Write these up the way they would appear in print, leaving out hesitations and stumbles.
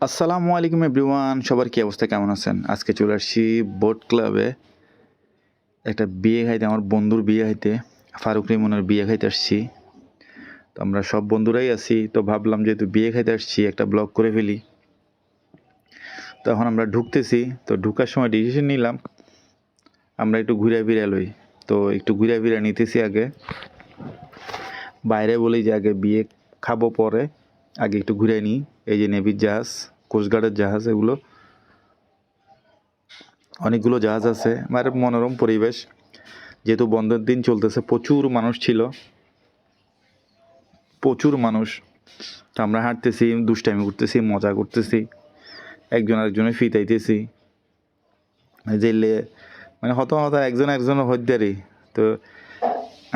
আসসালামু আলাইকুম এভরিওয়ান, সবার কি অবস্থা, কেমন আছেন? আজকে চলে আসছি বোট ক্লাবে একটা বিয়ে খাইতে, আমার বন্ধুর বিয়ে খাইতে, ফারুক রিমনের বিয়ে খাইতে আসছি। তো আমরা সব বন্ধুরাই আছি, তো ভাবলাম যেহেতু বিয়ে খাইতে আসছি একটা ব্লগ করে ফেলি। তো এখন আমরা ঢুকতেছি, তো ঢুকার সময় ডিসিশন নিলাম আমরা একটু ঘুরে ফিরে লই। তো একটু ঘুরে ফিরে নিতেছি আগে, বাইরে বলি যে আগে বিয়ে খাবো পরে, আগে একটু ঘুরে নিই। এই যে নেভির জাহাজ, কোস্টগার্ডের জাহাজ, এগুলো অনেকগুলো জাহাজ আছে, মানে মনোরম পরিবেশ। যেহেতু বন্ধের দিন চলতেছে, প্রচুর মানুষ ছিল, প্রচুর মানুষ। তো আমরা হাঁটতেছি, দুষ্টামি করতেছি, মজা করতেছি, একজন আরেকজনের ফিতাইতেছি, জেলে মানে হত হত একজন একজনের হদ্দারি। তো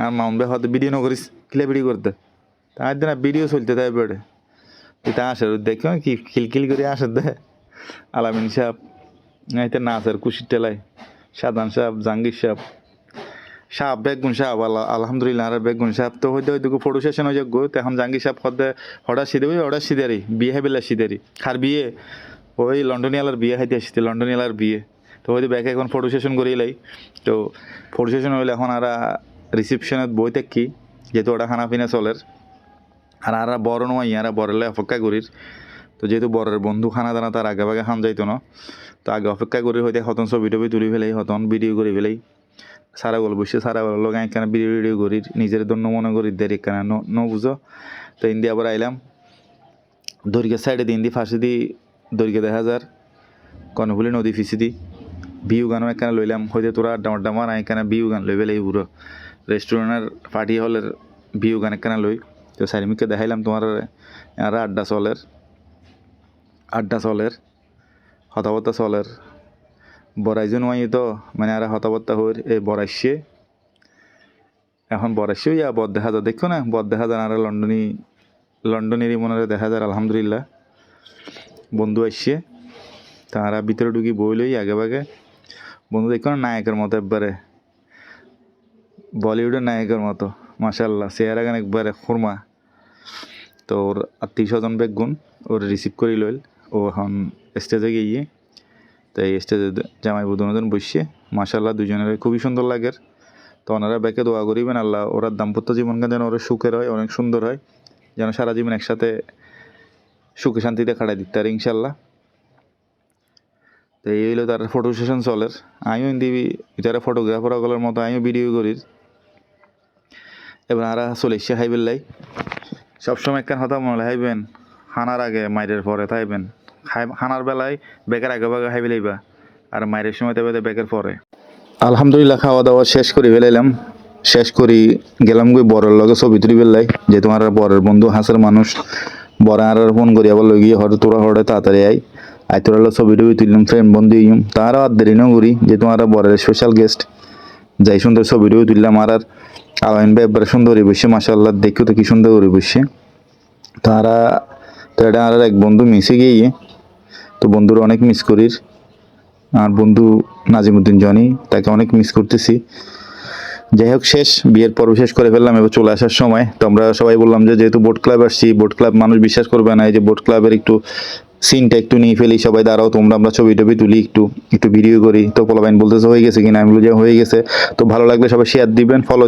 আর মাউন্ট ভাই হয়তো ভিডিও নকরিস, কিলে ভিডিও করতে, তার দিন ভিডিও চলতে তাই বেড়ে তা আসে দেখো কি খিলখিল করে আসে দে আলামিন সাহেব, এতে নাচের কুশির টেলায় সাধান সাহেব, জাহাঙ্গীর সাহেব, সাহেব বেগুন সাহেব, আলহামদুলিল্লাহ আর বেগুন সাহেব। তো হয়তো ওইদিকে ফটো সেশন হয়ে যাক, তখন জাহাঙ্গীর সাহেব হতে হঠাৎ সিদে ওই হঠাৎ সিদারি বিয়ে হেবেলা সিদারি খার বিয়ে, ওই লন্ডনিয়ালার বিয়ে খাইতে আসতে, লন্ডনিয়ালার বিয়ে। তো হয়তো ব্যাকে এখন ফটো সেশন করিয়ে লাই। তো ফটো সেশন হইলে এখন আর রিসেপশনের বই থাকি, যেহেতু ওটা খানা পিনা চলের, আর আর বড় নয় ইয়ারা বড়লে অপেক্ষা করির। তো যেহেতু বরের বন্ধু খানা দানা তার আগে ভাগে খান যাইতো না, তো আগে অপেক্ষা করি হইতে হতন ছবি টবি তুলি ফেলাই, হতন ভিডিও করে ফেলাই। সারা গল বসে সারা গল লোক একখানা ভিডিও করি, নিজের দন্য মনে করি দের একখানা ন বুঝো। তো ইন্দি আবার আইলাম দরিকের সাইডে দিয়ে ইন্দি ফাঁসি দি দরিকে দেখা যার কর্ণফুলি নদী ফিসি দি বিউ গানও একখানা লইলাম, হইতে তোরা আড্ডা মাড্ডা মার একখানা বিউ গান লই ফেলাই পুরো রেস্টুরেন্টের পার্টি হলের বিউ গান একখানা লই। তো সারিমিককে দেখাইলাম তোমার আর আড্ডা চলের হতাবতা চলের বরাইজন ওয়াই তো মানে আর হতাবত্তা হইর এই বরাইশে এখন বরাইশে ইয়া বদ দেখা যায়, দেখো না বদ দেখা যায় আর লন্ডনেরই মনে দেখা যায়। আলহামদুলিল্লাহ বন্ধু আসছে, তারা ভিতরে ঢুকি বই লই আগে ভাগে। বন্ধু দেখো না নায়কের মতো, একবারে বলিউডের নায়কের মতো, মাশাল্লাহ চেহারা গান একবারে খুরমা। তো ওর আত্মীয় স্বজন বেগুন ওর রিসিভ করি লইল, ও এখন স্টেজে গিয়ে, তাই স্টেজে জামাই বধূ বসছে, মাশাল্লাহ দুজনের খুবই সুন্দর লাগে। তো ওনারা ব্যাকে দোয়া করিবেন আল্লাহ ওরা দাম্পত্য জীবনকে যেন ওরা সুখের হয়, অনেক সুন্দর হয়, যেন সারা জীবন একসাথে সুখে শান্তিতে কাটাই দিতে আর ইনশাল্লাহ। তো এই হইলো তার ফটো সেশন চলের। আমিও দিবি এটারা ফটোগ্রাফার গলার মতো আমিও ভিডিও করি। এবার আরা চলে এসছে হাইবেল সবসময় একখান হতা মনে হাইবেন হানার আগে মাইরের পরে থাইবেন, হানার বেলায় বেকার আগে ভাগে হাইবে লাইবা, আর মাইরের সময় তবে বেকের পরে। আলহামদুলিল্লাহ খাওয়া দাওয়া শেষ করি ফেলাইলাম, শেষ করি গেলাম গই বরের লগে ছবি তুলি ফেললাই, যে তোমার বরের বন্ধু হাঁসের মানুষ, বরে আর ফোন করি আবার লই গিয়ে হয়তো তোরা হরে তাড়াতাড়ি আই তোরা ছবি টবি তুললাম, ফ্রেন্ড বন্ধু ইম তারা আর দেরি ন করি, যে তোমার বরের স্পেশাল গেস্ট যাই সুন্দর ছবি টবি তুললাম। আর আলামিন ভাই একবারে সুন্দরই বসে, মাশাআল্লাহ দেখো তো কি সুন্দর করে বসে। তারা তো এটা আর এক বন্ধু মিশে গিয়ে, তো বন্ধুর অনেক মিস করির। আর বন্ধু নাজিমুদ্দিন জনি, তাকে অনেক মিস করতেছি। যাই হোক শেষ বিয়ের পর্ব শেষ করে ফেললাম, এবার চলে আসার সময় তো আমরা সবাই বললাম যে যেহেতু বোট ক্লাব আসছি, বোট ক্লাব মানুষ বিশ্বাস করবে না, এই যে বোট ক্লাবের একটু সিনটা একটু নিয়ে ফেলি, সবাই দাঁড়াও তোমরা, আমরা ছবি টবি তুলি, একটু ভিডিও করি। তো পোলাপাইন বলতেছে হয়ে গেছে কিনা, আমি বলি যে হয়ে গেছে। তো ভালো লাগলে সবাই শেয়ার দিবেন, ফলো